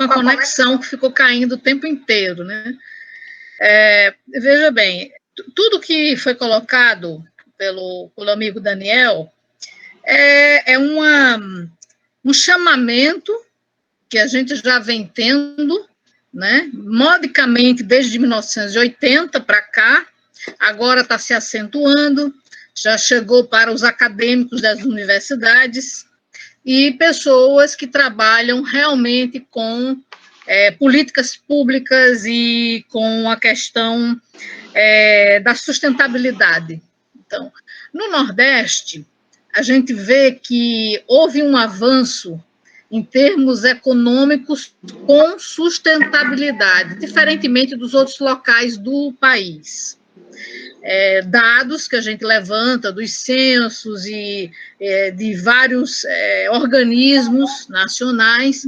a conexão que ficou caindo o tempo inteiro, né? Veja bem, tudo que foi colocado pelo amigo Daniel é um chamamento que a gente já vem tendo, né, modicamente desde 1980 para cá, agora está se acentuando, já chegou para os acadêmicos das universidades e pessoas que trabalham realmente com políticas públicas e com a questão da sustentabilidade. Então, no Nordeste, a gente vê que houve um avanço em termos econômicos com sustentabilidade, diferentemente dos outros locais do país. Dados que a gente levanta dos censos e de vários organismos nacionais,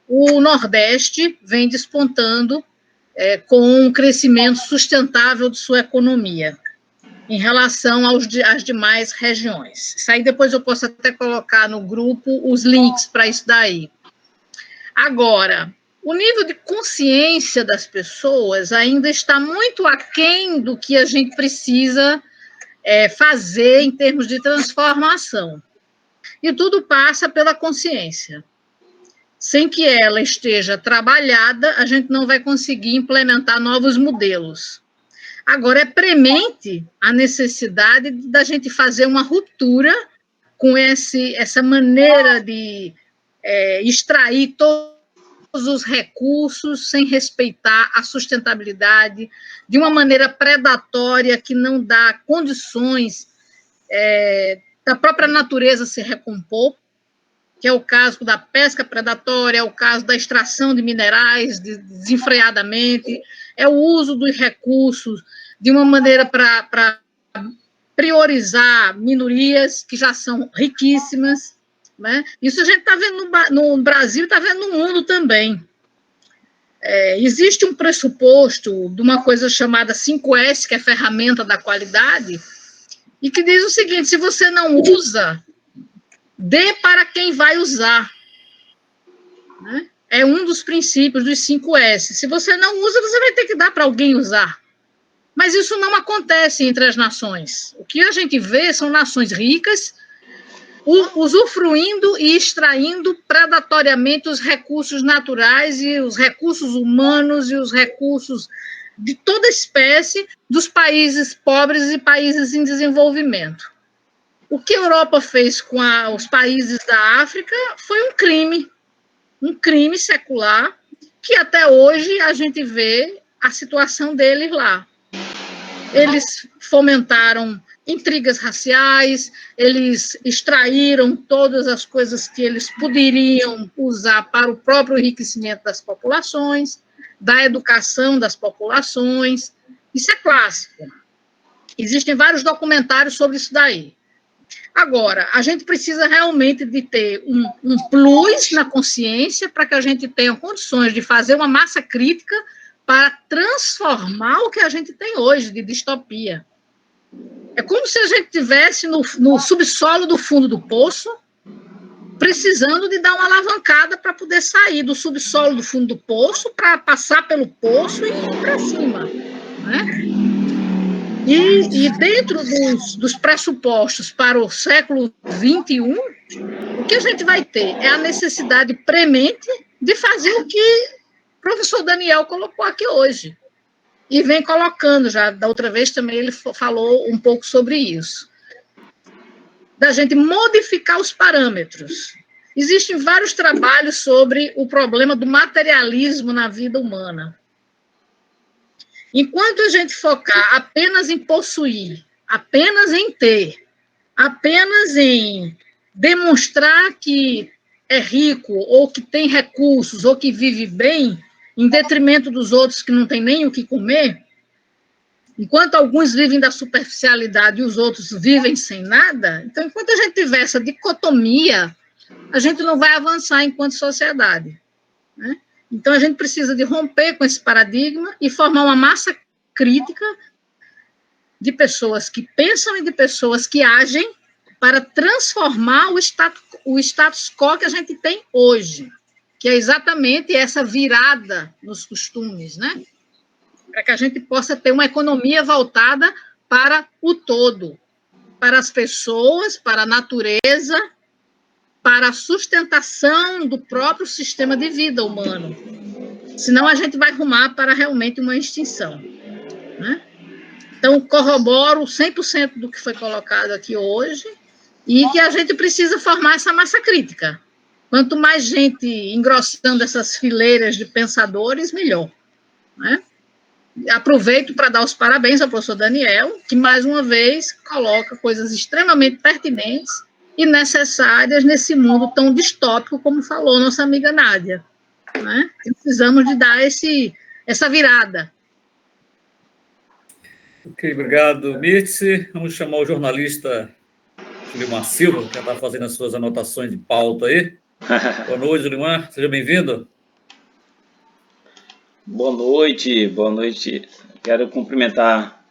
o Nordeste vem despontando com um crescimento sustentável de sua economia em relação às demais regiões. Isso aí depois eu posso até colocar no grupo os links para isso daí. Agora, o nível de consciência das pessoas ainda está muito aquém do que a gente precisa fazer em termos de transformação. E tudo passa pela consciência. Sem que ela esteja trabalhada, a gente não vai conseguir implementar novos modelos. Agora, é premente a necessidade da gente fazer uma ruptura com essa maneira de extrair todos os recursos sem respeitar a sustentabilidade, de uma maneira predatória que não dá condições da própria natureza se recompor, que é o caso da pesca predatória, é o caso da extração de minerais desenfreadamente, é o uso dos recursos de uma maneira para priorizar minorias que já são riquíssimas, né? Isso a gente está vendo no Brasil e está vendo no mundo também. Existe um pressuposto de uma coisa chamada 5S, que é a ferramenta da qualidade, e que diz o seguinte: se você não usa, dê para quem vai usar. Né? É um dos princípios dos 5S. Se você não usa, você vai ter que dar para alguém usar. Mas isso não acontece entre as nações. O que a gente vê são nações ricas usufruindo e extraindo predatoriamente os recursos naturais e os recursos humanos e os recursos de toda espécie dos países pobres e países em desenvolvimento. O que a Europa fez com os países da África foi um crime secular, que até hoje a gente vê a situação deles lá. Eles fomentaram intrigas raciais, eles extraíram todas as coisas que eles poderiam usar para o próprio enriquecimento das populações, da educação das populações. Isso é clássico. Existem vários documentários sobre isso daí. Agora, a gente precisa realmente de ter um plus na consciência para que a gente tenha condições de fazer uma massa crítica para transformar o que a gente tem hoje de distopia. É como se a gente estivesse no subsolo do fundo do poço, precisando de dar uma alavancada para poder sair do subsolo do fundo do poço, para passar pelo poço e ir para cima. Né? E dentro dos pressupostos para o século XXI, o que a gente vai ter é a necessidade premente de fazer o que o professor Daniel colocou aqui hoje. E vem colocando, já da outra vez também ele falou um pouco sobre isso. Da gente modificar os parâmetros. Existem vários trabalhos sobre o problema do materialismo na vida humana. Enquanto a gente focar apenas em possuir, apenas em ter, apenas em demonstrar que é rico, ou que tem recursos, ou que vive bem, em detrimento dos outros que não têm nem o que comer, enquanto alguns vivem da superficialidade e os outros vivem sem nada, então, enquanto a gente tiver essa dicotomia, a gente não vai avançar enquanto sociedade. Né? Então, a gente precisa de romper com esse paradigma e formar uma massa crítica de pessoas que pensam e de pessoas que agem para transformar o status quo que a gente tem hoje, que é exatamente essa virada nos costumes, né? Para que a gente possa ter uma economia voltada para o todo, para as pessoas, para a natureza, para a sustentação do próprio sistema de vida humano. Senão a gente vai rumar para realmente uma extinção, né? Então, corroboro 100% do que foi colocado aqui hoje e que a gente precisa formar essa massa crítica. Quanto mais gente engrossando essas fileiras de pensadores, melhor, né? Aproveito para dar os parabéns ao professor Daniel, que mais uma vez coloca coisas extremamente pertinentes e necessárias nesse mundo tão distópico, como falou nossa amiga Nádia, né? Precisamos de dar essa virada. Ok, obrigado, Mirce. Vamos chamar o jornalista Julimar Silva, que já está fazendo as suas anotações de pauta aí. Boa noite, Julimar. Seja bem-vindo. Boa noite. Quero cumprimentar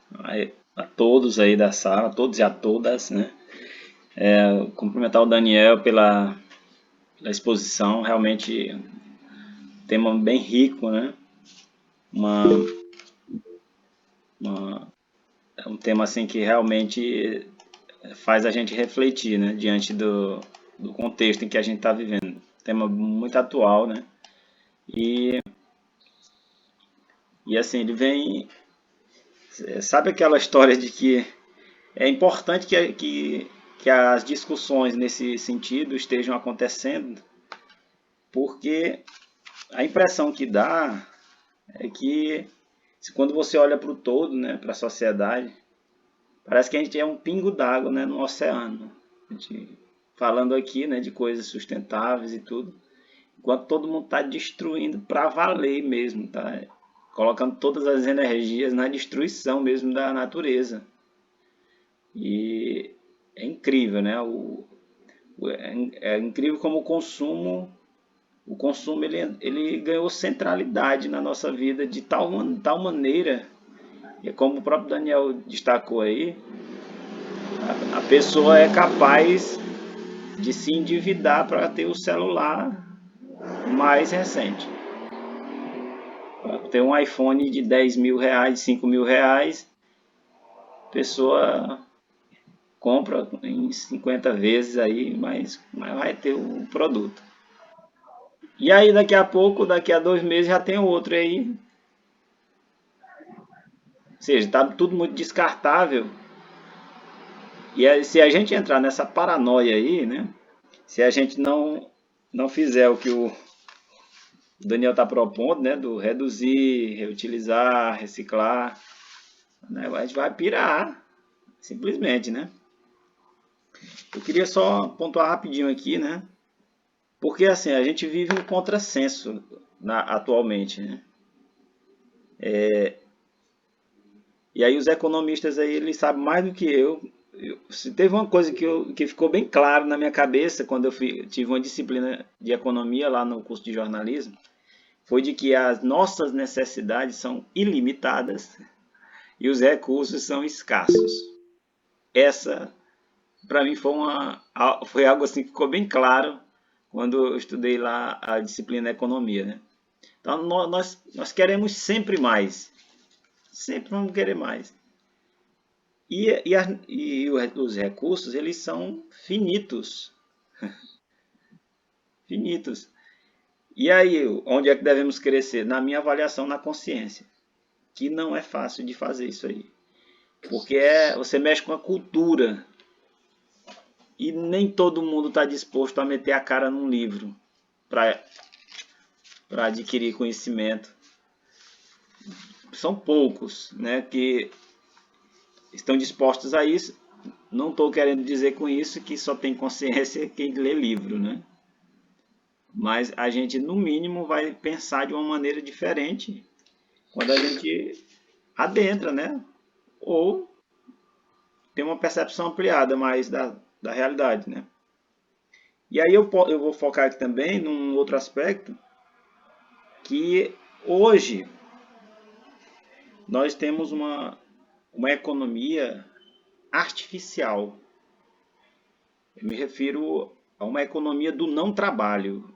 a todos aí da sala, a todos e a todas, né? Cumprimentar o Daniel pela exposição, realmente tema bem rico, né? É um tema assim que realmente faz a gente refletir, né? Diante do contexto em que a gente está vivendo. Tema muito atual, né? E assim, ele vem... Sabe aquela história de que é importante que as discussões nesse sentido estejam acontecendo, porque a impressão que dá é que quando você olha para o todo, né, para a sociedade, parece que a gente é um pingo d'água, né, no oceano. Falando aqui, né, de coisas sustentáveis e tudo, enquanto todo mundo está destruindo para valer mesmo, tá? Colocando todas as energias na destruição mesmo da natureza. E é incrível, né? É incrível como o consumo ele ganhou centralidade na nossa vida de tal maneira, e como o próprio Daniel destacou aí, a pessoa é capaz de se endividar para ter o celular mais recente. Para ter um iPhone de 10 mil reais, de 5 mil reais, a pessoa compra em 50 vezes aí, mas vai ter o produto. E aí daqui a pouco, daqui a 2 meses já tem outro aí. Ou seja, tá tudo muito descartável. E aí, se a gente entrar nessa paranoia aí, né? Se a gente não fizer o que o Daniel está propondo, né? Do reduzir, reutilizar, reciclar, né, a gente vai pirar, simplesmente, né? Eu queria só pontuar rapidinho aqui, né? Porque assim, a gente vive um contrassenso atualmente, né? E aí os economistas aí, eles sabem mais do que eu. Se teve uma coisa que ficou bem claro na minha cabeça quando eu tive uma disciplina de economia lá no curso de jornalismo, foi de que as nossas necessidades são ilimitadas e os recursos são escassos. Essa, para mim, foi algo assim que ficou bem claro quando eu estudei lá a disciplina economia, né? Então, nós queremos sempre mais. Sempre vamos querer mais. E os recursos, eles são finitos. Finitos. E aí, onde é que devemos crescer? Na minha avaliação, na consciência. Que não é fácil de fazer isso aí. Porque você mexe com a cultura. E nem todo mundo está disposto a meter a cara num livro para adquirir conhecimento. São poucos, né, que estão dispostos a isso. Não estou querendo dizer com isso que só tem consciência quem lê livro, né? Mas a gente, no mínimo, vai pensar de uma maneira diferente quando a gente adentra, né? Ou tem uma percepção ampliada mais da realidade, né? E aí eu vou focar aqui também num outro aspecto, que hoje nós temos uma economia artificial. Eu me refiro a uma economia do não trabalho.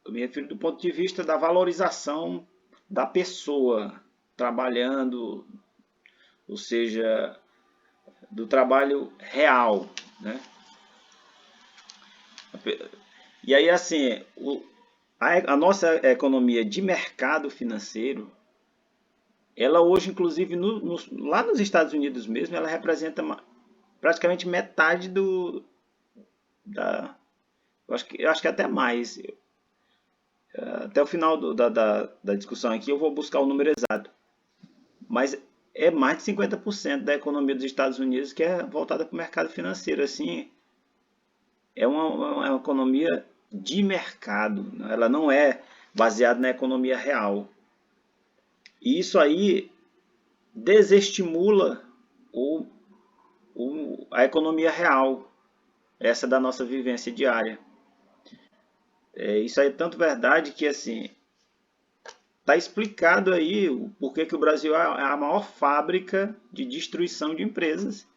Eu me refiro do ponto de vista da valorização da pessoa trabalhando, ou seja, do trabalho real, né? E aí, assim, a nossa economia de mercado financeiro, ela hoje, inclusive, lá nos Estados Unidos mesmo, ela representa praticamente metade eu acho que até mais. Até o final da discussão aqui eu vou buscar o número exato. Mas é mais de 50% da economia dos Estados Unidos que é voltada para o mercado financeiro. Assim, é uma economia de mercado. Ela não é baseada na economia real. E isso aí desestimula a economia real. Essa da nossa vivência diária. Isso aí é tanto verdade que, assim, está explicado aí o porquê que o Brasil é a maior fábrica de destruição de empresas.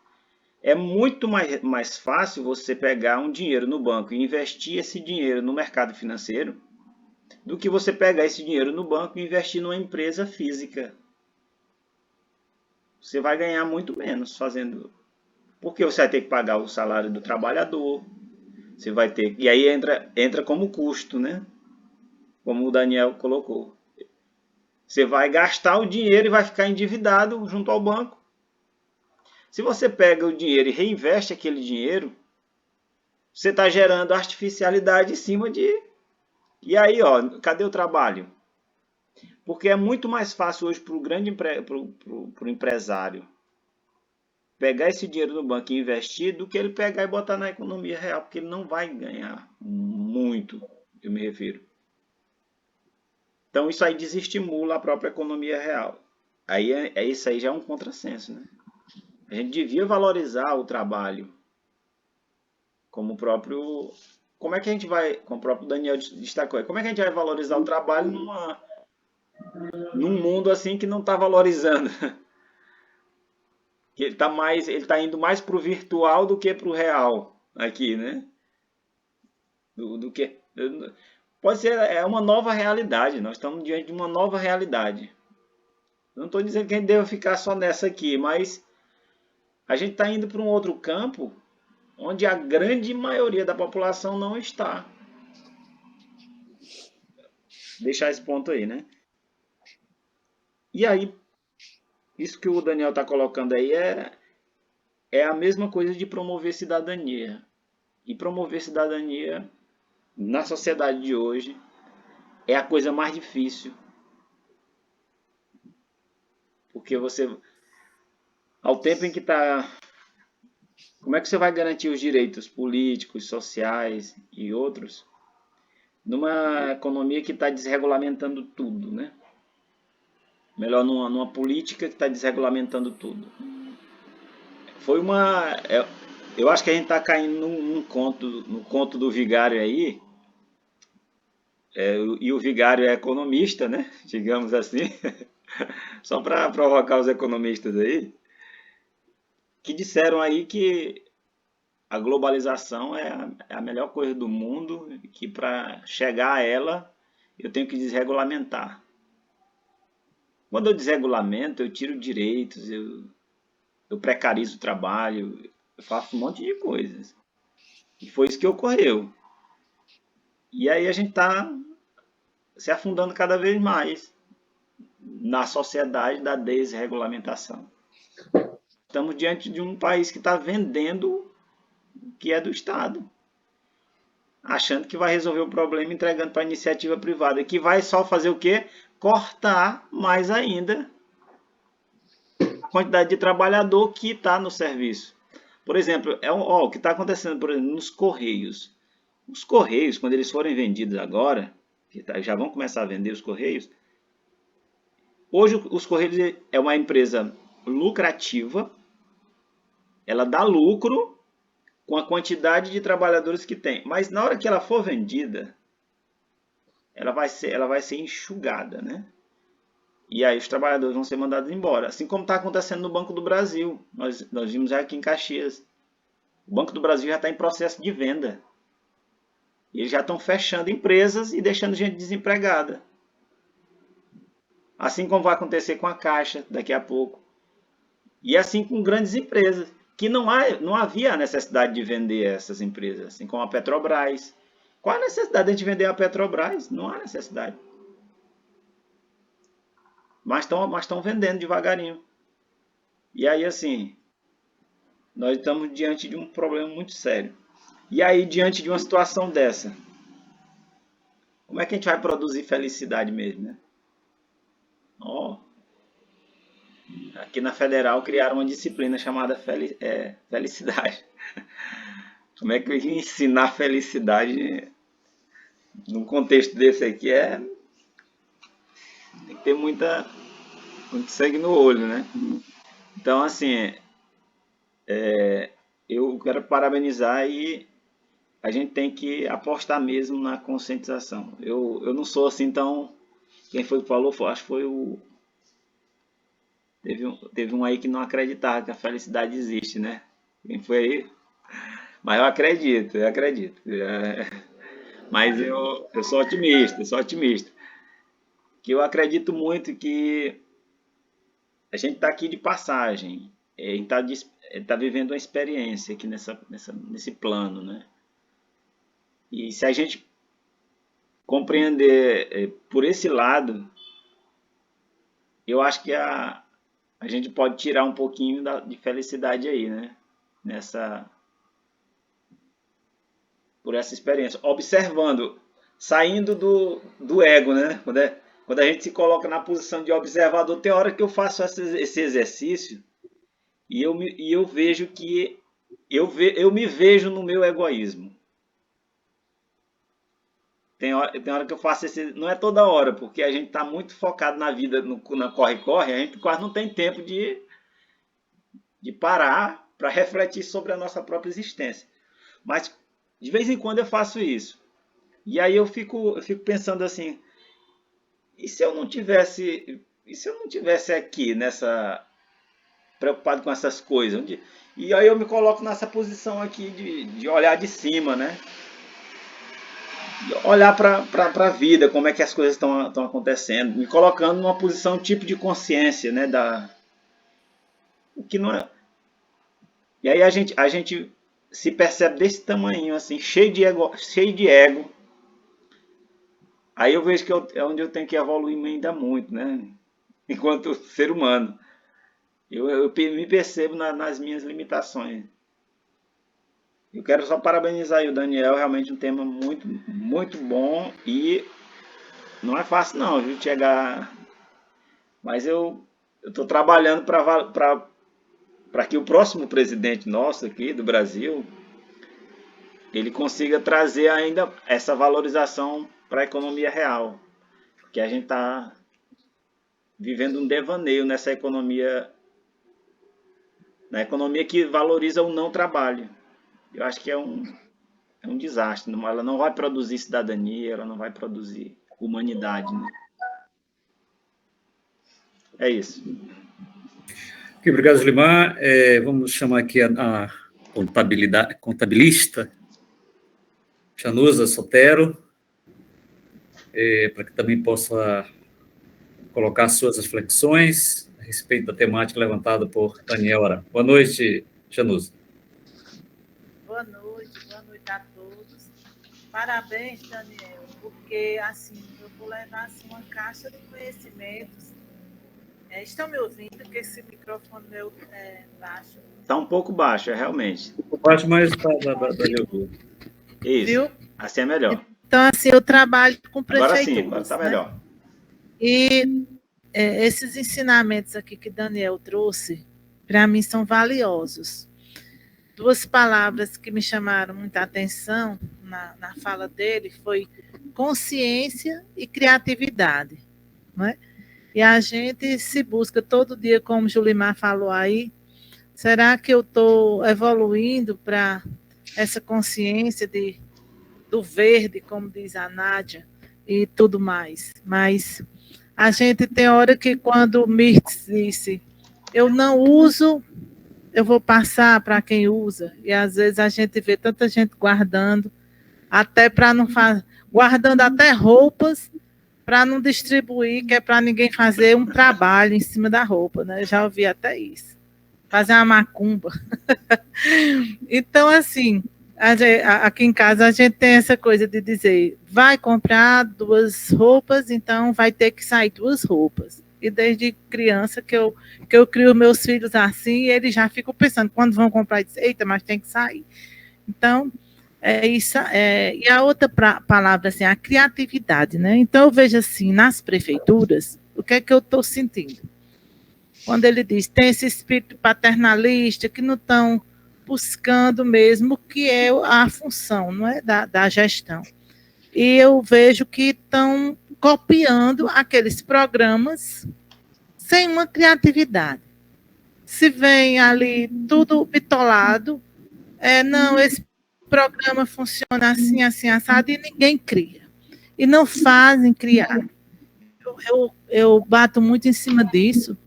É muito mais fácil você pegar um dinheiro no banco e investir esse dinheiro no mercado financeiro do que você pegar esse dinheiro no banco e investir numa empresa física. Você vai ganhar muito menos fazendo... Porque você vai ter que pagar o salário do trabalhador. Você vai ter... E aí entra como custo, né? Como o Daniel colocou. Você vai gastar o dinheiro e vai ficar endividado junto ao banco. Se você pega o dinheiro e reinveste aquele dinheiro, você está gerando artificialidade em cima de... E aí, ó, cadê o trabalho? Porque é muito mais fácil hoje para o empresário pegar esse dinheiro no banco e investir do que ele pegar e botar na economia real, porque ele não vai ganhar muito, eu me refiro. Então isso aí desestimula a própria economia real. Aí isso aí já é um contrassenso, né? A gente devia valorizar o trabalho, como o próprio... Como é que a gente vai, como o próprio Daniel destacou, como é que a gente vai valorizar o trabalho num mundo assim que não está valorizando? Ele está indo mais para o virtual do que para o real aqui, né? Pode ser, é uma nova realidade. Nós estamos diante de uma nova realidade. Não estou dizendo que a gente deve ficar só nessa aqui, mas a gente está indo para um outro campo onde a grande maioria da população não está. Deixar esse ponto aí, né? E aí, isso que o Daniel está colocando aí é a mesma coisa de promover cidadania. E promover cidadania na sociedade de hoje é a coisa mais difícil. Porque você, ao tempo em que está... Como é que você vai garantir os direitos políticos, sociais e outros numa economia que está desregulamentando tudo, né? Melhor, numa política que está desregulamentando tudo. Eu acho que a gente está caindo no conto do vigário aí, e o vigário é economista, né? Digamos assim, só para provocar os economistas aí, que disseram aí que a globalização é a melhor coisa do mundo, que para chegar a ela eu tenho que desregulamentar. Quando eu desregulamento, eu tiro direitos, eu precarizo o trabalho, eu faço um monte de coisas. E foi isso que ocorreu. E aí a gente está se afundando cada vez mais na sociedade da desregulamentação. Estamos diante de um país que está vendendo o que é do Estado, achando que vai resolver o problema entregando para a iniciativa privada, que vai só fazer o quê? Cortar mais ainda a quantidade de trabalhador que está no serviço. Por exemplo, o que está acontecendo, por exemplo, nos Correios. Os Correios, quando eles forem vendidos agora, que já vão começar a vender os Correios, hoje os Correios é uma empresa lucrativa, ela dá lucro com a quantidade de trabalhadores que tem. Mas na hora que ela for vendida, ela vai ser enxugada, né? E aí os trabalhadores vão ser mandados embora. Assim como está acontecendo no Banco do Brasil. Nós vimos já aqui em Caxias. O Banco do Brasil já está em processo de venda. E eles já estão fechando empresas e deixando gente desempregada. Assim como vai acontecer com a Caixa daqui a pouco. E assim com grandes empresas, que não havia a necessidade de vender essas empresas, assim como a Petrobras. Qual a necessidade de a gente vender a Petrobras? Não há necessidade. Mas estão vendendo devagarinho. E aí, assim, nós estamos diante de um problema muito sério. E aí, diante de uma situação dessa, como é que a gente vai produzir felicidade mesmo, né? Aqui na Federal criaram uma disciplina chamada felicidade. Como é que eu ia ensinar felicidade num contexto desse aqui? Tem que ter muito sangue no olho, né? Então, assim, eu quero parabenizar e a gente tem que apostar mesmo na conscientização. Eu não sou assim tão... Quem foi que falou? Acho que foi o... Teve um aí que não acreditava que a felicidade existe, né? Quem foi aí? Mas eu acredito. Mas eu sou otimista. Que eu acredito muito que a gente está aqui de passagem. A gente está vivendo uma experiência aqui nesse plano, né? E se a gente compreender por esse lado, eu acho que a gente pode tirar um pouquinho de felicidade aí, né? Por essa experiência. Observando, saindo do ego, né? Quando a gente se coloca na posição de observador, tem hora que eu faço esse exercício e eu vejo que eu me vejo no meu egoísmo. Tem hora que eu faço não é toda hora, porque a gente está muito focado na vida, na corre-corre, a gente quase não tem tempo de parar para refletir sobre a nossa própria existência. Mas de vez em quando eu faço isso. E aí eu fico pensando assim, e se eu não tivesse aqui preocupado com essas coisas? E aí eu me coloco nessa posição aqui de olhar de cima, né? Olhar para a vida, como é que as coisas estão acontecendo, me colocando numa posição tipo de consciência, né, o que não é. E aí a gente se percebe desse tamanho, assim, cheio de ego. Aí eu vejo que é onde eu tenho que evoluir ainda muito, né, enquanto ser humano. Eu me percebo nas minhas limitações. Eu quero só parabenizar aí o Daniel, realmente um tema muito, muito bom e não é fácil não, viu, chegar... Mas eu estou trabalhando para que o próximo presidente nosso aqui do Brasil, ele consiga trazer ainda essa valorização para a economia real. Porque a gente está vivendo um devaneio nessa economia, na economia que valoriza o não trabalho. Eu acho que é um desastre. Ela não vai produzir cidadania, ela não vai produzir humanidade, né? É isso. Ok, obrigado, Julimar. Vamos chamar aqui a contabilista, Januza Sotero, para que também possa colocar suas reflexões a respeito da temática levantada por Daniel Aran. Boa noite, Januza. Boa noite a todos. Parabéns, Daniel, porque assim, eu vou levar assim, uma caixa de conhecimentos. Estão me ouvindo? Porque esse microfone meu é baixo. Está um pouco baixo, realmente. Um pouco baixo, mas está ouvir. Isso. Viu? Assim é melhor. Então, assim, eu trabalho com prefeituras. Agora sim, agora está melhor. Né? E esses ensinamentos aqui que Daniel trouxe, para mim, são valiosos. Duas palavras que me chamaram muita atenção na fala dele foi consciência e criatividade. Não é? E a gente se busca todo dia, como o Julimar falou aí, será que eu estou evoluindo para essa consciência do verde, como diz a Nádia, e tudo mais? Mas a gente tem hora que quando o Mirtz disse, eu não uso, eu vou passar para quem usa. E às vezes a gente vê tanta gente guardando até para não fazer, guardando até roupas para não distribuir, que é para ninguém fazer um trabalho em cima da roupa, né? Eu já ouvi até isso. Fazer uma macumba. Então, assim, aqui em casa a gente tem essa coisa de dizer, vai comprar 2 roupas, então vai ter que sair 2 roupas. E desde criança que eu crio meus filhos assim, eles já ficam pensando, quando vão comprar, dizem, eita, mas tem que sair. Então, é isso. E a outra palavra, assim, a criatividade, né? Então, eu vejo assim, nas prefeituras, o que é que eu estou sentindo? Quando ele diz, tem esse espírito paternalista, que não estão buscando mesmo o que é a função, não é, da gestão. E eu vejo que estão copiando aqueles programas sem uma criatividade. Se vem ali tudo bitolado, não, esse programa funciona assim, assim, assado, e ninguém cria. E não fazem criar. Eu bato muito em cima disso,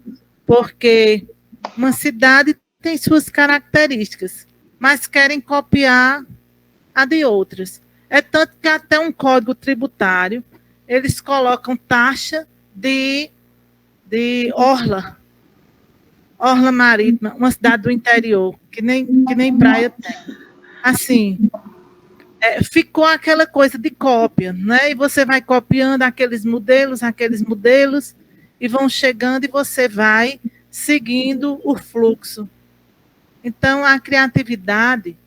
porque uma cidade tem suas características, mas querem copiar a de outras. É tanto que até um código tributário, eles colocam taxa de orla marítima, uma cidade do interior, que nem praia tem. Assim, ficou aquela coisa de cópia, né? E você vai copiando aqueles modelos, e vão chegando e você vai seguindo o fluxo. Então, a criatividade,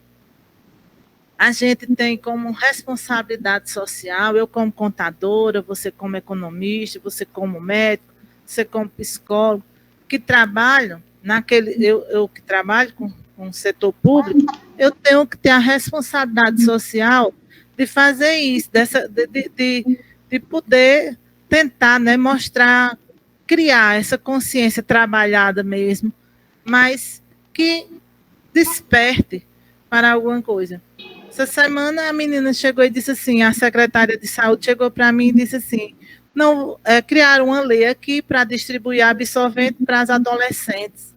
a gente tem como responsabilidade social, eu como contadora, você como economista, você como médico, você como psicólogo, que trabalham eu que trabalho com o setor público, eu tenho que ter a responsabilidade social de fazer isso, de poder tentar, né, mostrar, criar essa consciência trabalhada mesmo, mas que desperte para alguma coisa. Essa semana a menina chegou e disse assim, a secretária de saúde chegou para mim e disse assim, não, criaram uma lei aqui para distribuir absorvente para as adolescentes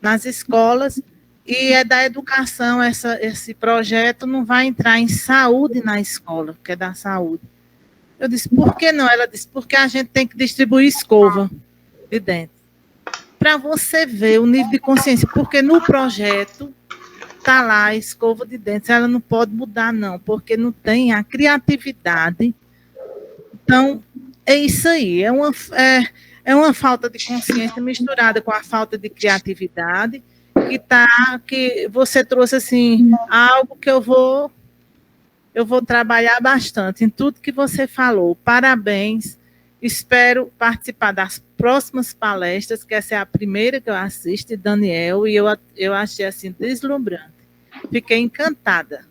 nas escolas, e é da educação, esse projeto não vai entrar em saúde na escola, que é da saúde. Eu disse, por que não? Ela disse, porque a gente tem que distribuir escova de dente. Para você ver o nível de consciência, porque no projeto está lá a escova de dentes, ela não pode mudar, não, porque não tem a criatividade. Então, é isso aí, é uma falta de consciência misturada com a falta de criatividade, que você trouxe, assim, algo que eu vou trabalhar bastante em tudo que você falou. Parabéns, espero participar das próximas palestras, que essa é a primeira que eu assisto, Daniel, e eu achei, assim, deslumbrante. Fiquei encantada.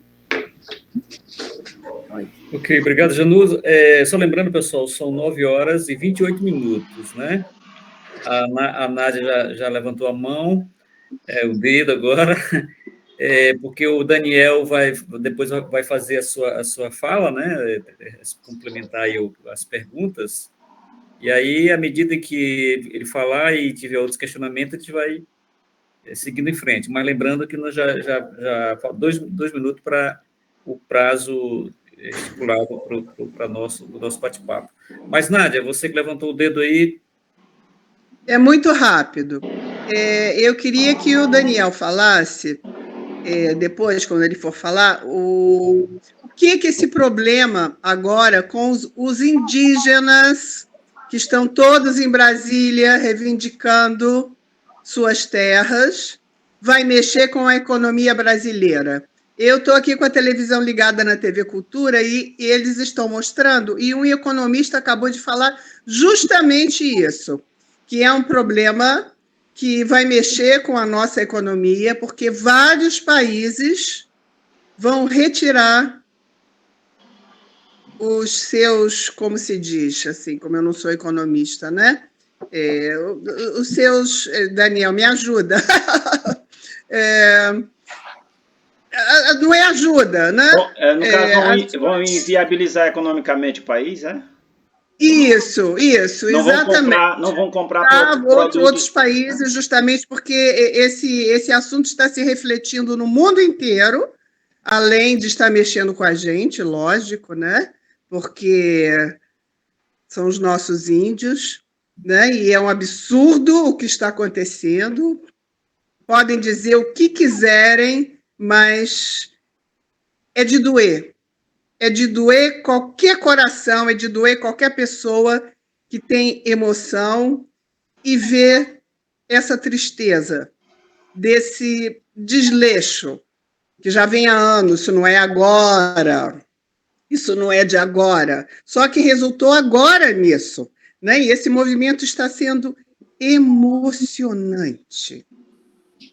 Ok, obrigado, Januza. Só lembrando, pessoal, são 9h28, né? A Nádia já levantou a mão, o dedo agora, porque o Daniel depois vai fazer a sua fala, né? Complementar aí as perguntas. E aí, à medida que ele falar e tiver outros questionamentos, a gente vai seguindo em frente. Mas lembrando que nós já faltam 2 minutos para o prazo estipulado para o nosso bate-papo. Mas, Nádia, você que levantou o dedo aí. É muito rápido. Eu queria que o Daniel falasse, depois, quando ele for falar, o que esse problema agora com os indígenas, que estão todos em Brasília reivindicando suas terras, vai mexer com a economia brasileira. Eu estou aqui com a televisão ligada na TV Cultura e eles estão mostrando, e um economista acabou de falar justamente isso, que é um problema que vai mexer com a nossa economia, porque vários países vão retirar os seus, como se diz, assim, como eu não sou economista, né? Os seus, Daniel, me ajuda. Não é ajuda, né? No caso, vão inviabilizar economicamente o país, é? Isso, exatamente. Não vão comprar outros países, justamente porque esse assunto está se refletindo no mundo inteiro, além de estar mexendo com a gente, lógico, né? Porque são os nossos índios, né? E é um absurdo o que está acontecendo. Podem dizer o que quiserem, mas é de doer. É de doer qualquer coração, é de doer qualquer pessoa que tem emoção e ver essa tristeza, desse desleixo, que já vem há anos, isso não é agora, isso não é de agora, só que resultou agora nisso, né? E esse movimento está sendo emocionante.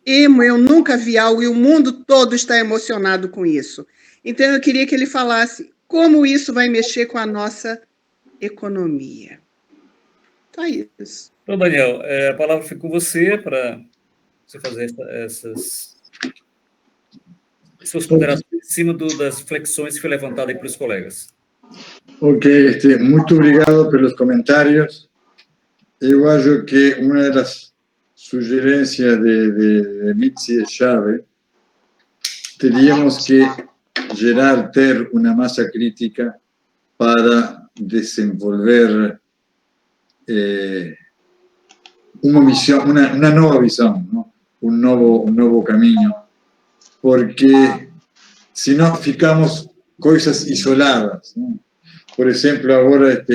Eu nunca vi algo, e o mundo todo está emocionado com isso. Então, eu queria que ele falasse como isso vai mexer com a nossa economia. Então, é isso. Então, Daniel, a palavra fica com você para você fazer essas suas considerações em cima das flexões que foi levantada aí pelos colegas. Ok, muito obrigado pelos comentários. Eu acho que uma das sugerências de Mitzi é chave. Teríamos que ter uma massa crítica para desenvolver uma visão, uma nova visão, ¿no? um novo caminho, porque senão ficamos coisas isoladas, ¿no? Por exemplo, agora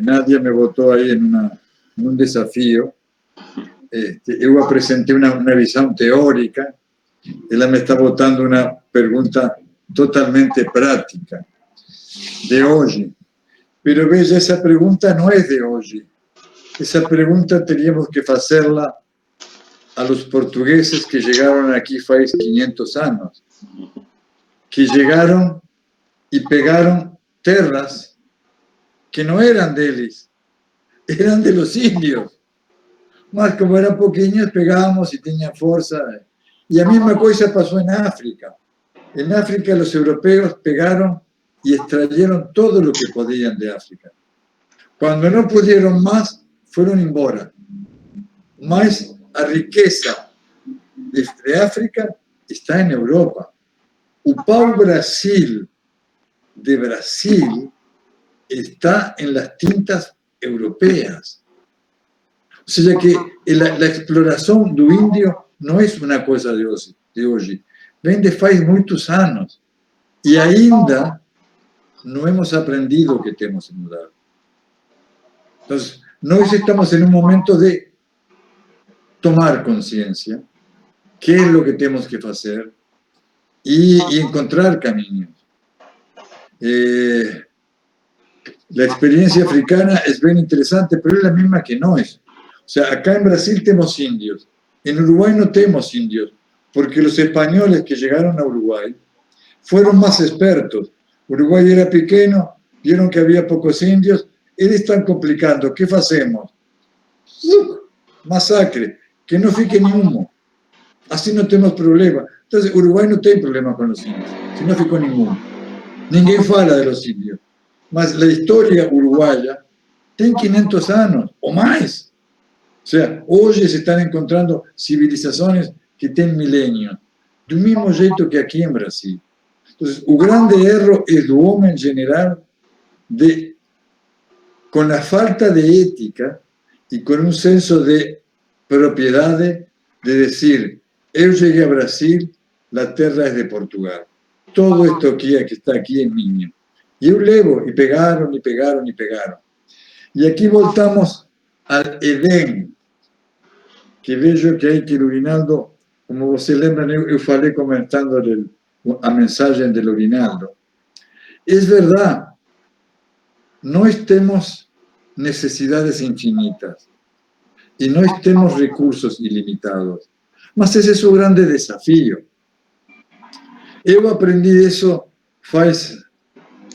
Nadia me botou aí em um desafio. Eu apresentei uma visão teórica, ela me está botando uma pergunta totalmente prática, de hoje. Pero veja, essa pergunta não é de hoje. Essa pergunta teríamos que fazê-la a los portugueses que chegaram aqui faz 500 anos, que chegaram e pegaram terras que não eram deles, eram de los índios. Mas como eram pouquinhos, pegávamos e tinham força. E a mesma coisa passou em África. Em África, os europeus pegaram e extrayeron todo lo que podían de África. Cuando no pudieron más, fueron embora. Mas a riqueza de África está en Europa. O pau-brasil de Brasil está en las tintas europeas. O sea que la exploración do índio no es una cosa de hoy. Vem de faz muitos anos. E ainda no hemos aprendido que temos que mudar. Entonces, nós estamos en un momento de tomar conciencia, qué es lo que tenemos que hacer y encontrar caminos. La experiencia africana es bien interesante, pero es la misma que no es. O sea, acá en Brasil tenemos indios, en Uruguay no tenemos indios, porque los españoles que llegaron a Uruguay fueron más expertos. Uruguay era pequeño, vieron que había pocos indios, eles están complicando, ¿qué hacemos? Masacre, que no fique ni humo, así no tenemos problema. Entonces, Uruguay no tiene problema con los indios, si no ficou ninguno. Ninguém fala de los indios. Mas la historia uruguaya tiene 500 años o más. O sea, hoy se están encontrando civilizaciones que tienen milenios, do mismo jeito que aquí en Brasil. Entonces, el grande erro es del hombre en general, con la falta de ética y con un senso de propiedad, de decir, yo llegué a Brasil, la tierra es de Portugal. Todo esto que está aquí es mío. Y yo levo, y pegaron, y pegaron, y pegaron. Y aquí voltamos al Edén, que veo que hay que el Urinaldo, como vocês lembram, eu falei comentando a mensagem do Urinaldo. É verdade, nós temos necessidades infinitas e nós temos recursos ilimitados, mas esse é o grande desafio. Eu aprendi isso faz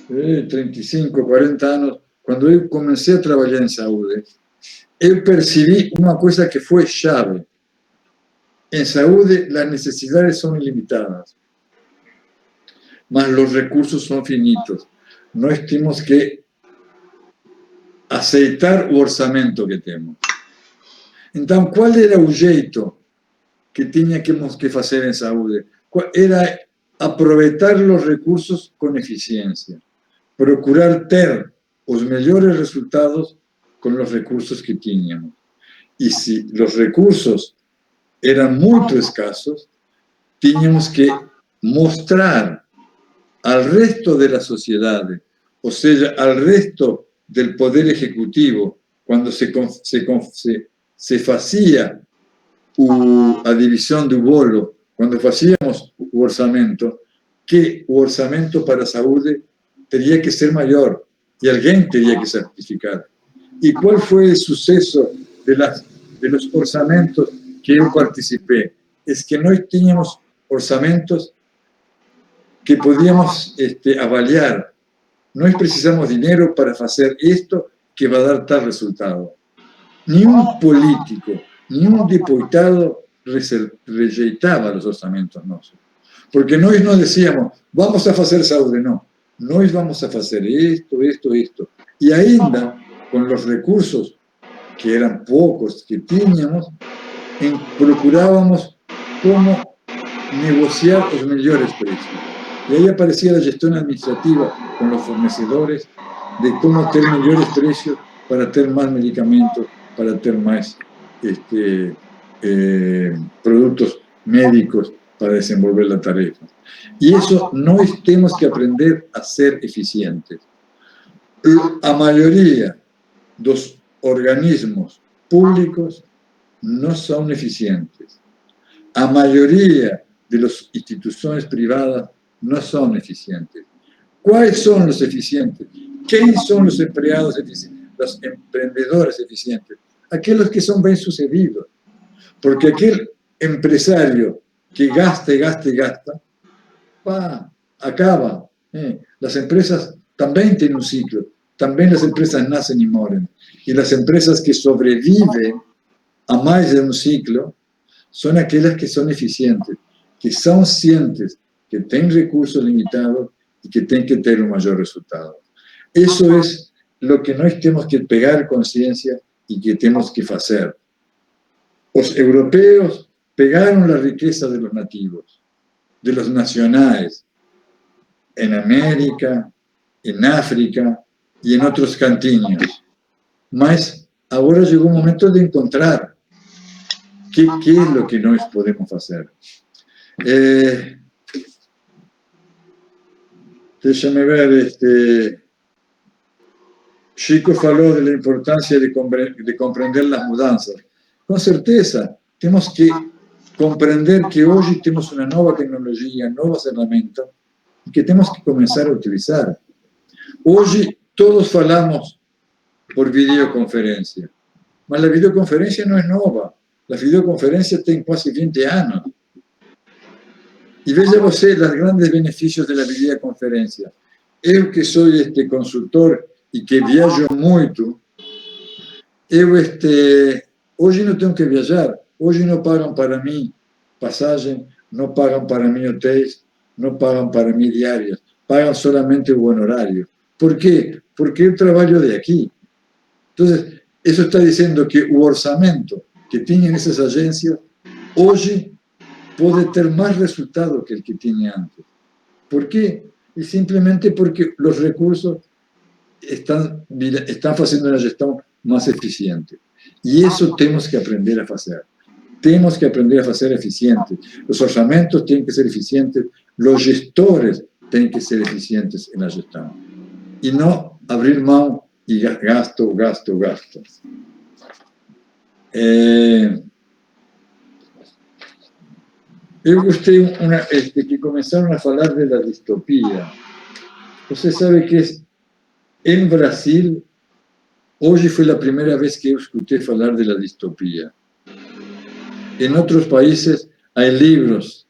35, 40 anos, quando eu comecei a trabalhar em saúde. Eu percebi uma coisa que foi chave. En salud las necesidades son ilimitadas, mas los recursos son finitos. Nós temos que aceitar o orçamento que temos. Então, qual era o jeito que tínhamos que fazer em saúde? Era aproveitar os recursos com eficiência, procurar ter os melhores resultados com os recursos que tínhamos. E se os recursos eram muito escassos, tínhamos que mostrar al resto de la sociedad, o sea, al resto del poder ejecutivo, cuando se hacía a división do bolo, cuando hacíamos o orçamento, que o orçamento para a saúde teria que ser maior e alguém teria que certificar. E qual foi o sucesso de los orçamentos que eu participei? É que nós tínhamos orçamentos que podíamos avaliar. Nós precisamos dinheiro para fazer isto que vai dar tal resultado. Nenhum político, nenhum deputado rejeitava os orçamentos nossos. Porque nós não dizíamos, vamos a fazer saúde, não. Nós vamos a fazer isto, isto, isto. E ainda, com os recursos, que eram poucos que tínhamos, procurávamos como negociar os melhores preços. E aí aparecia a gestão administrativa com os fornecedores de como ter melhores preços para ter mais medicamentos, para ter mais produtos médicos para desenvolver a tarefa. E isso nós temos que aprender a ser eficientes. A maioria dos organismos públicos não são eficientes. A maioria das instituições privadas não são eficientes. Quais são os eficientes? Quem são os empregados eficientes? Os empreendedores eficientes? Aqueles que são bem-sucedidos. Porque aquele empresário que gasta e gasta e gasta, acaba. As empresas também têm um ciclo. Também as empresas nascem e morrem. E as empresas que sobrevivem a mais de um ciclo são aquelas que são eficientes, que são cientes, que têm recursos limitados e que têm que ter um maior resultado. Isso é o que nós temos que pegar consciência e que temos que fazer. Os europeus pegaram a riqueza dos nativos, dos nacionais, em América, em África e em outros cantinhos. Mas agora chegou o momento de encontrar que é o que nós podemos fazer. Deixa-me ver, Chico falou da importância de compreender as mudanças. Com certeza, temos que compreender que hoje temos uma nova tecnologia, novas ferramentas, e que temos que começar a utilizar. Hoje, todos falamos por videoconferência, mas a videoconferência não é nova. A videoconferência tem quase 20 anos. E veja você os grandes benefícios da videoconferência. Eu que sou consultor e que viajo muito, hoje não tenho que viajar. Hoje não pagam para mim passagem, não pagam para mim hotéis, não pagam para mim diárias. Pagam solamente o honorário. Por quê? Porque eu trabalho de aqui. Então, isso está dizendo que o orçamento que tinham essas agências, hoje pode ter mais resultado que o que tinha antes. Por quê? E simplesmente porque os recursos estão fazendo uma gestão mais eficiente. E isso temos que aprender a fazer. Temos que aprender a fazer eficiente. Os orçamentos têm que ser eficientes, os gestores têm que ser eficientes na gestão. E não abrir mão e gasto. Eu gostei que começaram a falar da distopia. Você sabe que em Brasil, hoje foi a primeira vez que eu escutei falar da distopia. Em outros países, há livros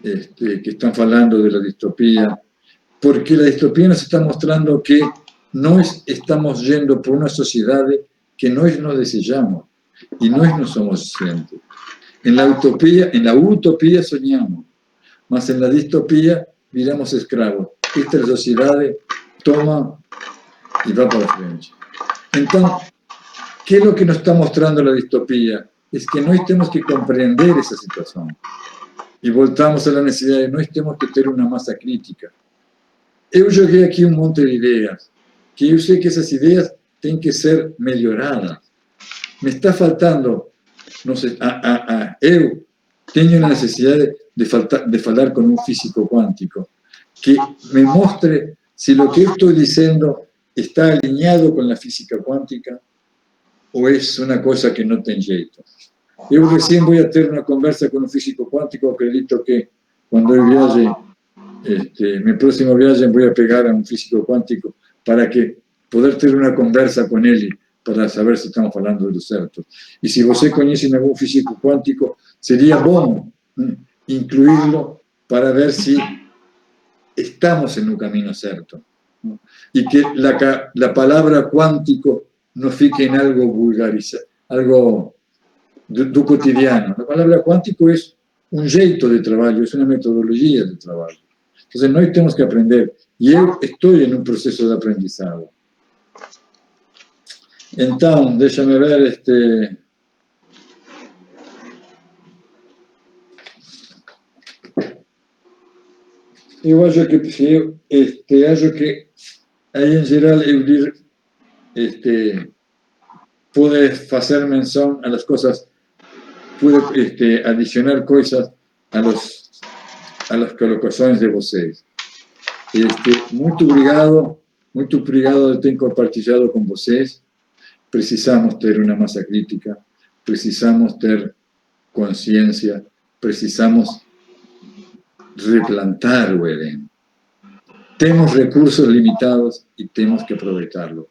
que estão falando da distopia, porque a distopia nos está mostrando que nós estamos yendo por uma sociedade que nós não desejamos e nós não somos cientes. En la utopía soñamos, mas en la distopía viramos escravos. Esta sociedad toma y va para frente. Entonces, ¿qué es lo que nos está mostrando la distopía? Es que nosotros tenemos que comprender esa situación. e voltamos à necessidade de nós temos que ter uma massa crítica. Eu joguei aqui um monte de ideias, que eu sei que essas ideias têm que ser melhoradas. Me está faltando, não sei, eu tenho a necessidade de falar com um físico quântico que me mostre se o que eu estou dizendo está alinhado com a física quântica ou é uma coisa que não tem jeito. Eu recém vou ter uma conversa com um físico quântico, acredito que quando eu viaje, minha próxima viagem, vou pegar a um físico quântico para que poder ter uma conversa com ele, para saber se estamos falando do certo. E se você conhece algum físico quântico, seria bom incluí-lo para ver se estamos no caminho certo. E que a palavra quântico não fique em algo vulgarizado, algo do cotidiano. A palavra quântico é um jeito de trabalho, é uma metodologia de trabalho. Então, nós temos que aprender. E eu estou em um processo de aprendizado. Então, deixa-me ver eu acho que aí em geral eu pude fazer menção a las coisas, pude adicionar coisas a las colocações de vocês. Muito obrigado de ter compartilhado com vocês. Precisamos ter uma massa crítica, precisamos ter consciência, precisamos replantar o Edén. Temos recursos limitados e temos que aproveitá-los.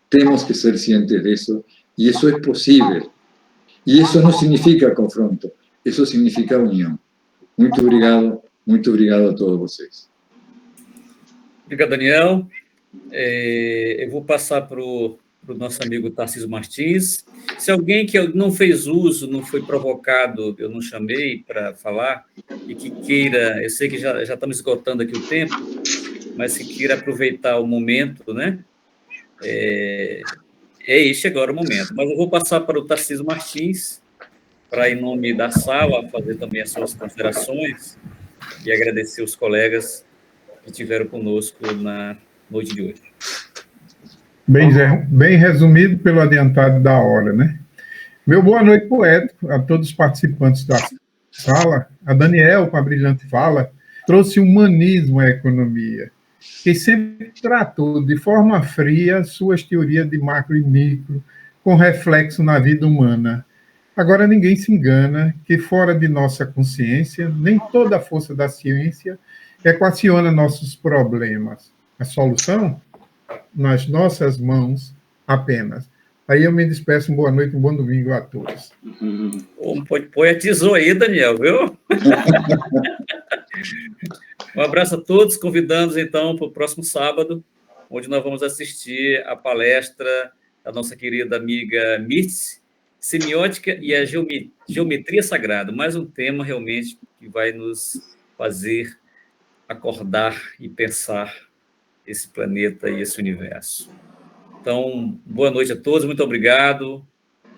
Temos que ser cientes disso, e isso é possível. E isso não significa confronto, isso significa união. Muito obrigado a todos vocês. Obrigado, Daniel. Eu vou passar para o nosso amigo Tarcísio Martins. Se alguém que não fez uso, não foi provocado, eu não chamei para falar, e que queira, eu sei que já estamos esgotando aqui o tempo, mas que queira aproveitar o momento, né? Este agora o momento. Mas eu vou passar para o Tarcísio Martins, para, em nome da sala, fazer também as suas considerações e agradecer os colegas que estiveram conosco na noite de hoje. Bem resumido pelo adiantado da hora, né? Meu boa noite poético a todos os participantes da sala. A Daniel, com a brilhante fala, trouxe humanismo à economia, que sempre tratou de forma fria suas teorias de macro e micro, com reflexo na vida humana. Agora, ninguém se engana que, fora de nossa consciência, nem toda a força da ciência equaciona nossos problemas. A solução? Nas nossas mãos apenas. Aí eu me despeço, boa noite, um bom domingo a todos. Poetizou aí, Daniel, viu? Um abraço a todos, convidamos então para o próximo sábado, onde nós vamos assistir a palestra da nossa querida amiga Mirtz, Semiótica e a Geometria Sagrada, mais um tema realmente que vai nos fazer acordar e pensar esse planeta e esse universo. Então, boa noite a todos, muito obrigado,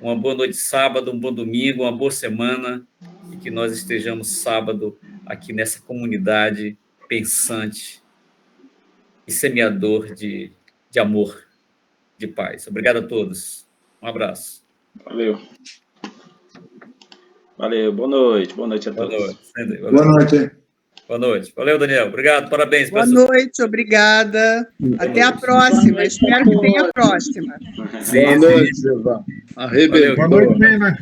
uma boa noite sábado, um bom domingo, uma boa semana, e que nós estejamos sábado aqui nessa comunidade pensante e semeador de amor, de paz. Obrigado a todos. Um abraço. Valeu, boa noite a todos. Boa noite. Boa noite. Valeu, Daniel. Obrigado, parabéns. Boa noite, obrigada. Até a próxima. Espero que venha a próxima. Boa noite, Silva. Boa noite, Nena.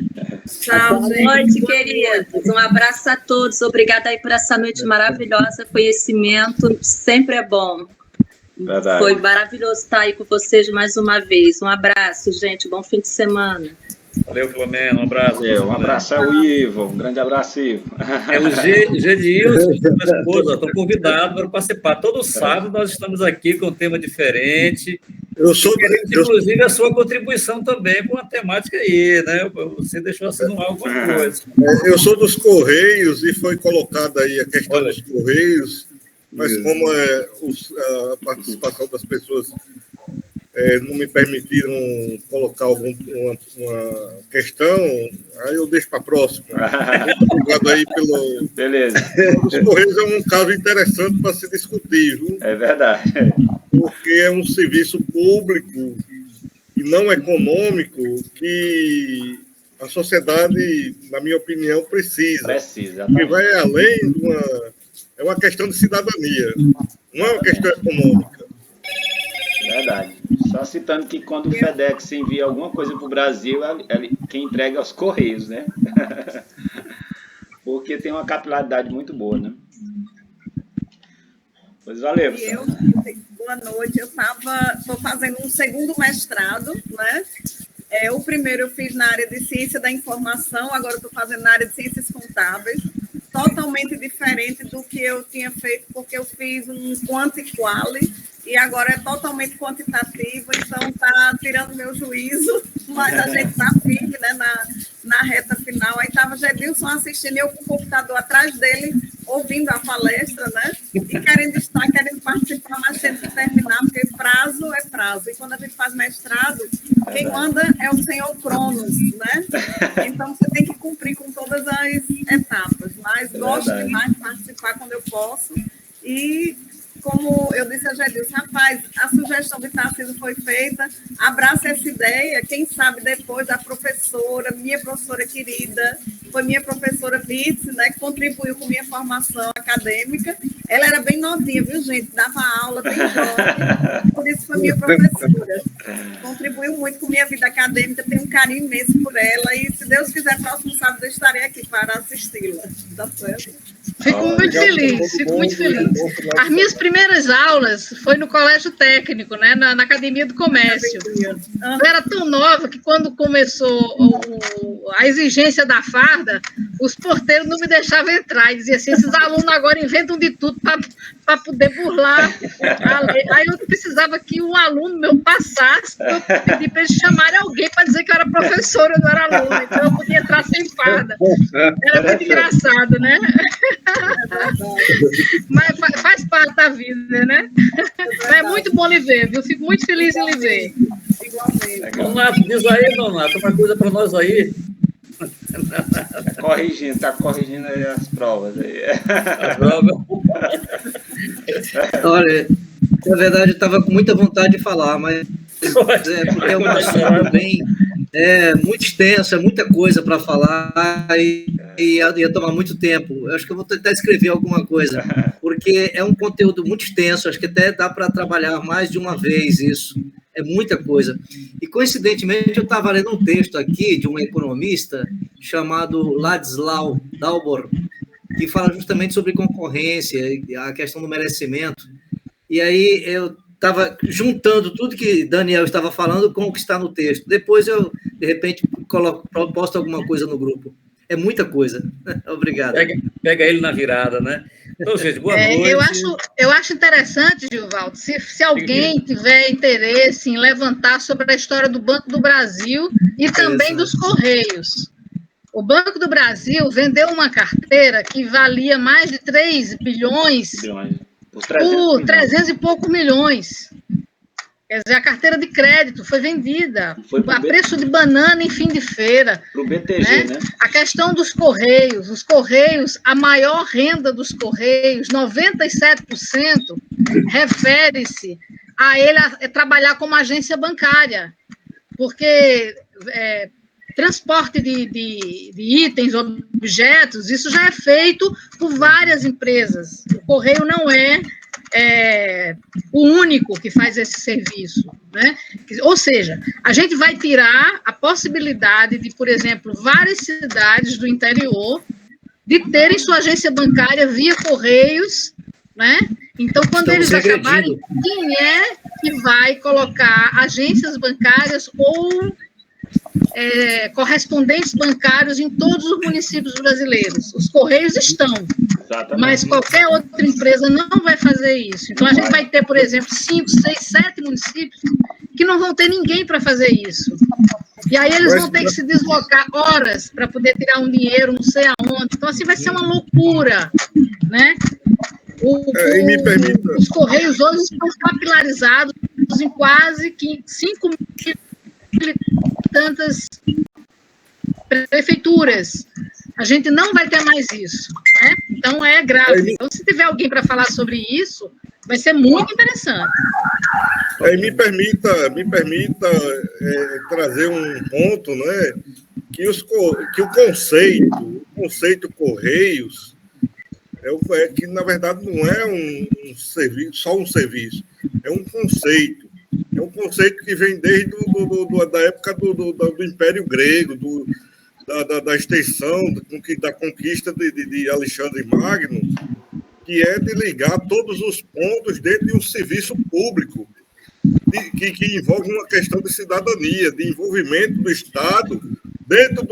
Boa noite, queridos. Um abraço a todos. Obrigada aí por essa noite maravilhosa. Conhecimento sempre é bom. Verdade. Foi maravilhoso estar aí com vocês mais uma vez. Um abraço, gente. Bom fim de semana. Valeu, Filomena, um abraço. Um abraço ao Ivo, um grande abraço, Ivo. O G de Ilson e minha esposa estão convidados para participar. Todo sábado nós estamos aqui com um tema diferente. Inclusive, a sua contribuição também com a temática aí, né? Você deixou assinar alguma coisa. Eu sou dos Correios e foi colocada aí a questão dos Correios, mas como a participação das pessoas não me permitiram colocar uma questão, aí eu deixo para a próxima. Muito obrigado aí pelo... Beleza. Os Correios é um caso interessante para se discutir, viu? É verdade. Porque é um serviço público e não econômico que a sociedade, na minha opinião, precisa. Precisa. Que vai além de é uma questão de cidadania, não é uma questão econômica. Verdade. Só citando que quando o FedEx envia alguma coisa para o Brasil, quem entrega é os Correios, né? Porque tem uma capilaridade muito boa, né? Pois valeu. Boa noite. Eu estou fazendo um segundo mestrado, né? O primeiro eu fiz na área de ciência da informação, agora estou fazendo na área de ciências contábeis, totalmente diferente do que eu tinha feito, porque eu fiz um quanti-quali, e agora é totalmente quantitativo, então está tirando meu juízo, mas a gente está firme, né, na reta final. Aí estava Gedilson assistindo, eu com o computador atrás dele, ouvindo a palestra, né, e querendo participar, mas tendo que terminar, porque prazo é prazo. E quando a gente faz mestrado, quem manda é o senhor Cronos, né? Então você tem que cumprir com todas as etapas, mas gosto demais de participar quando eu posso. E como eu disse a Gedilson, rapaz, a sugestão de Tarcísio foi feita, abraça essa ideia, quem sabe depois a professora, minha professora querida, foi minha professora Vitz, né, que contribuiu com minha formação acadêmica. Ela era bem novinha, viu, gente? Dava aula bem jovem, por isso foi minha professora. Contribuiu muito com minha vida acadêmica, tenho um carinho imenso por ela, e se Deus quiser, próximo sábado eu estarei aqui para assisti-la. Tá certo? Fico muito feliz. As minhas primeiras aulas foi no colégio técnico, né, na Academia do Comércio. Eu era tão nova que quando começou a exigência da farda, os porteiros não me deixavam entrar, e diziam assim, esses alunos agora inventam de tudo para poder burlar a lei. Aí eu precisava que um aluno meu passasse, eu pedi para eles chamarem alguém para dizer que eu era professora, eu não era aluna, então eu podia entrar sem farda. Era muito engraçado, né? Mas faz parte da vida, né? É muito bom lhe ver, viu? Fico muito feliz em lhe ver. Igualmente. Donato, diz aí, Donato, uma coisa para nós aí. Tá corrigindo aí as provas. Aí. As provas. Olha, na verdade, eu estava com muita vontade de falar, mas porque é um assunto bem muito extenso, é muita coisa para falar e ia tomar muito tempo. Eu acho que eu vou tentar escrever alguma coisa, porque é um conteúdo muito extenso, acho que até dá para trabalhar mais de uma vez isso. É muita coisa. E, coincidentemente, eu estava lendo um texto aqui de um economista chamado Ladislau Dalbor, que fala justamente sobre concorrência, a questão do merecimento. E aí eu estava juntando tudo que Daniel estava falando com o que está no texto. Depois eu, de repente, posto alguma coisa no grupo. É muita coisa. Obrigado. Pega ele na virada, né? Então, gente, boa noite. Eu acho interessante, Gilvaldo, se alguém tiver interesse em levantar sobre a história do Banco do Brasil e também dos Correios. O Banco do Brasil vendeu uma carteira que valia mais de 3 bilhões por 300 e poucos milhões. Quer dizer, a carteira de crédito foi vendida a preço de banana em fim de feira. Para o BTG, né? A questão dos Correios. Os Correios, a maior renda dos Correios, 97%, refere-se a ele trabalhar como agência bancária. Porque transporte de itens, objetos, isso já é feito por várias empresas. O Correio não é o único que faz esse serviço, né? Ou seja, a gente vai tirar a possibilidade de, por exemplo, várias cidades do interior de terem sua agência bancária via Correios, né? Então, quando eles acabarem, quem é que vai colocar agências bancárias ou correspondentes bancários em todos os municípios brasileiros? Os Correios estão, mas qualquer outra empresa não vai fazer isso. Então, a gente vai ter, por exemplo, 5, 6, 7 municípios que não vão ter ninguém para fazer isso. E aí eles vão ter que se deslocar horas para poder tirar um dinheiro, não sei aonde. Então, assim, vai ser uma loucura, né? E me permita... Os Correios hoje estão capilarizados em quase 5 mil e tantas prefeituras. A gente não vai ter mais isso, né? Então, é grave. Então, se tiver alguém para falar sobre isso, vai ser muito interessante. Me permita trazer um ponto, né? Que o conceito Correios que, na verdade, não é um serviço, só um serviço, é um conceito. É um conceito que vem desde da época do Império Grego, da extensão, da conquista de Alexandre Magno, que é de ligar todos os pontos dentro de um serviço público, que envolve uma questão de cidadania, de envolvimento do Estado, dentro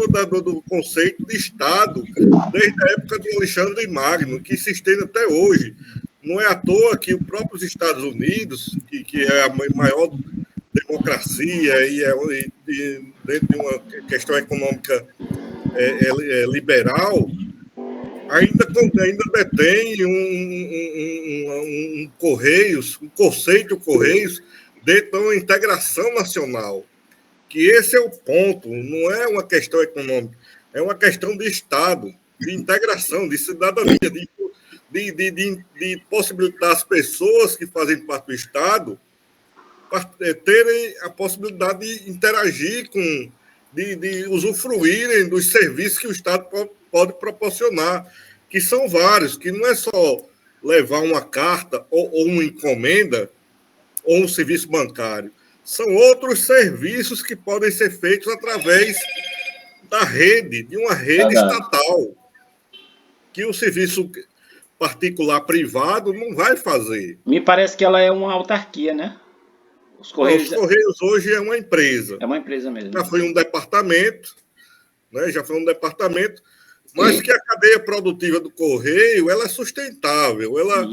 do conceito de Estado, desde a época de Alexandre Magno, que se estende até hoje. Não é à toa que os próprios Estados Unidos, que é a maior democracia e dentro de uma questão econômica liberal, ainda detém um Correios, um conceito Correios dentro de uma integração nacional. Que esse é o ponto, não é uma questão econômica, é uma questão de Estado, de integração, de cidadania, de possibilitar as pessoas que fazem parte do Estado terem a possibilidade de interagir de usufruírem dos serviços que o Estado pode proporcionar, que são vários, que não é só levar uma carta ou uma encomenda ou um serviço bancário. São outros serviços que podem ser feitos através da rede, de uma rede estatal, que o serviço particular privado não vai fazer. Me parece que ela é uma autarquia, né? Os Correios hoje é uma empresa. É uma empresa mesmo. Já foi um departamento, né? Mas que a cadeia produtiva do Correio ela é sustentável, ela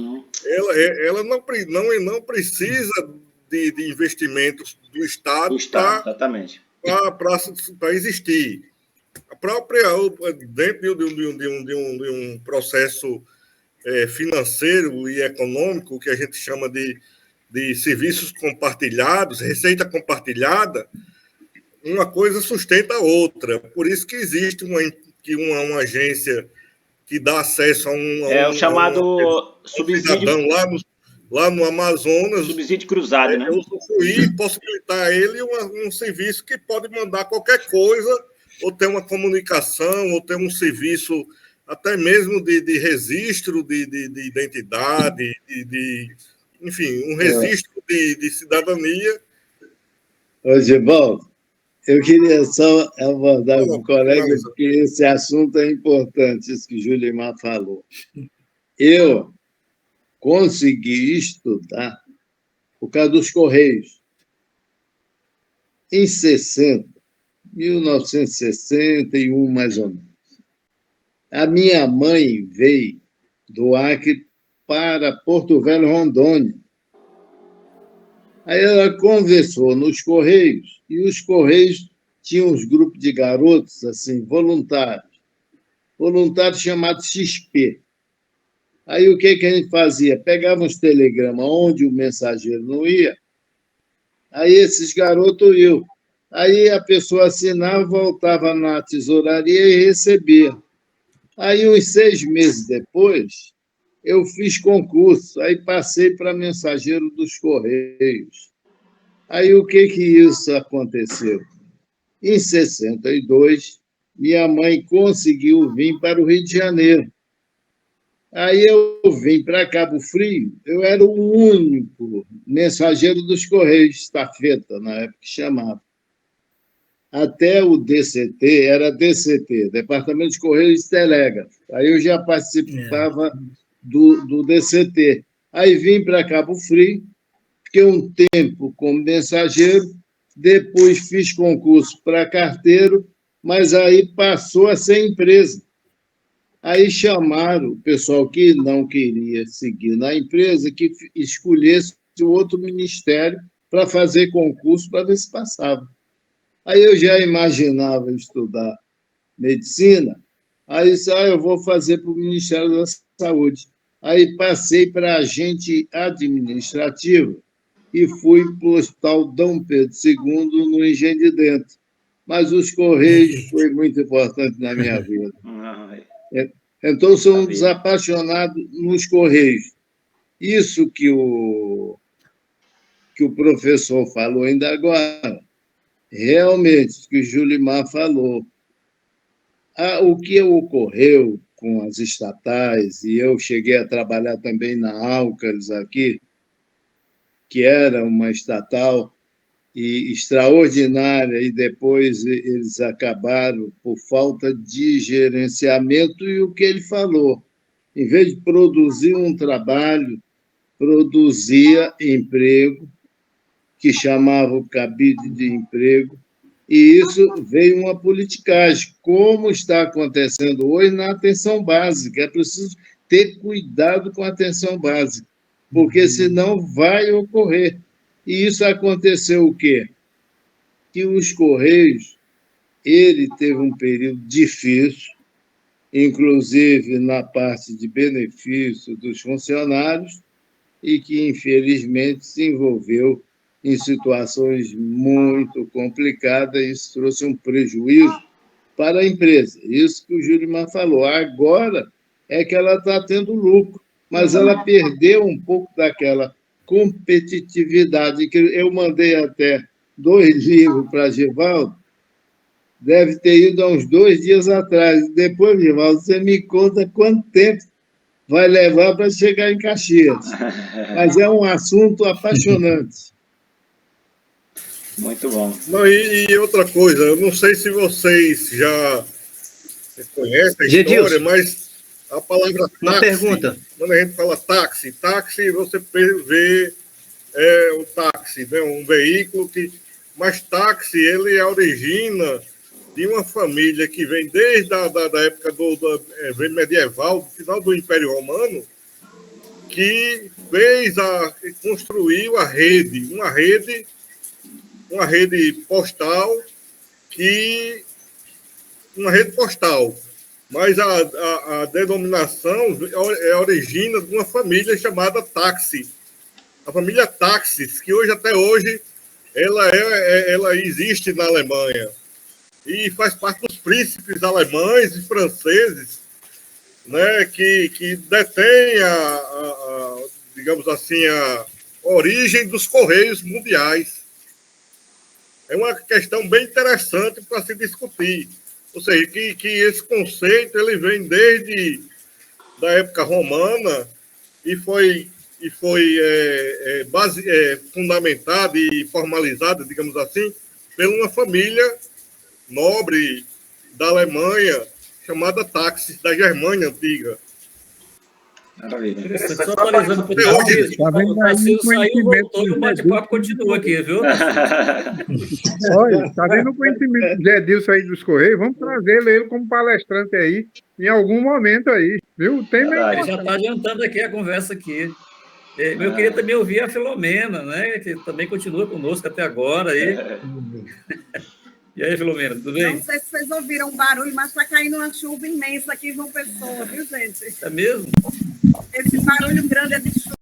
não precisa de investimentos do Estado para existir. A própria, dentro de um processo financeiro e econômico, que a gente chama de serviços compartilhados, receita compartilhada, uma coisa sustenta a outra. Por isso que existe uma agência que dá acesso a o chamado subsídio lá no Amazonas. Subsídio cruzado, né? Usufruir, possibilitar a ele um serviço que pode mandar qualquer coisa, ou ter uma comunicação, ou ter um serviço até mesmo de registro de identidade, enfim, um registro de cidadania. Ô, Givaldo, eu queria só abordar com o colega, porque esse assunto é importante, isso que o Julimar falou. Eu consegui estudar por causa dos Correios. Em 1961, mais ou menos. A minha mãe veio do Acre para Porto Velho, Rondônia. Aí ela conversou nos Correios, e os Correios tinham uns grupos de garotos, assim, voluntários chamados XP. Aí o que a gente fazia? Pegava uns telegramas onde o mensageiro não ia, aí esses garotos iam. Aí a pessoa assinava, voltava na tesouraria e recebia. Aí, uns 6 meses depois, eu fiz concurso, aí passei para mensageiro dos Correios. Aí o que isso aconteceu? Em 62, minha mãe conseguiu vir para o Rio de Janeiro. Aí eu vim para Cabo Frio, eu era o único mensageiro dos Correios, estafeta, na época que chamava. Até o DCT, era DCT, Departamento de Correios e Telégrafo. Aí eu já participava do DCT. Aí vim para Cabo Frio, fiquei um tempo como mensageiro, depois fiz concurso para carteiro, mas aí passou a ser empresa. Aí chamaram o pessoal que não queria seguir na empresa, que escolhesse outro ministério para fazer concurso para ver se passava. Aí eu já imaginava estudar medicina, aí disse, eu vou fazer para o Ministério da Saúde. Aí passei para agente administrativo e fui para o Hospital Dom Pedro II, no Engenho de Dentro. Mas os Correios foi muito importante na minha vida. Então, sou um desapaixonado nos Correios. Isso que o professor falou ainda agora, realmente, que o Julimar falou. O que ocorreu com as estatais, e eu cheguei a trabalhar também na Álcalis aqui, que era uma estatal extraordinária, e depois eles acabaram por falta de gerenciamento, e o que ele falou, em vez de produzir um trabalho, produzia emprego, que chamava o cabide de emprego, e isso veio uma politicagem, como está acontecendo hoje na atenção básica. É preciso ter cuidado com a atenção básica, porque senão vai ocorrer. E isso aconteceu o quê? Que os Correios, ele teve um período difícil, inclusive na parte de benefício dos funcionários, e que, infelizmente, se envolveu em situações muito complicadas, e isso trouxe um prejuízo para a empresa. Isso que o Julimar falou. Agora é que ela está tendo lucro, mas ela perdeu um pouco daquela competitividade, que eu mandei até 2 livros para Givaldo, deve ter ido há uns 2 dias atrás. Depois, Givaldo, você me conta quanto tempo vai levar para chegar em Caxias. Mas é um assunto apaixonante. Muito bom. Não, e outra coisa, eu não sei se vocês já conhecem a história, mas a palavra táxi... Uma pergunta. Quando a gente fala táxi, você vê o táxi, né, um veículo que... Mas táxi, ele origina de uma família que vem desde a da época vem medieval, do final do Império Romano, que construiu uma rede postal, mas a denominação origina de uma família chamada táxi, a família Táxis, que até hoje ela existe na Alemanha e faz parte dos príncipes alemães e franceses, né, que detém digamos assim, a origem dos Correios mundiais. É uma questão bem interessante para se discutir. Ou seja, que esse conceito ele vem desde da época romana e foi fundamentado e formalizado, digamos assim, por uma família nobre da Alemanha chamada Táxis, da Germânia antiga. Maravilha. Só atualizando para o Tarcísio saiu, voltou e o bate-papo continua aqui, viu? Olha, está vendo o conhecimento do Zé Dilson aí dos Correios? Vamos trazer ele como palestrante aí, em algum momento aí, viu? Tem Ele já está adiantando aqui a conversa aqui. Eu queria também ouvir a Filomena, né? Que também continua conosco até agora. E aí, Filomena, tudo bem? Não sei se vocês ouviram um barulho, mas está caindo uma chuva imensa aqui em João Pessoa, viu, gente? É mesmo? Esse barulho grande é de chuva.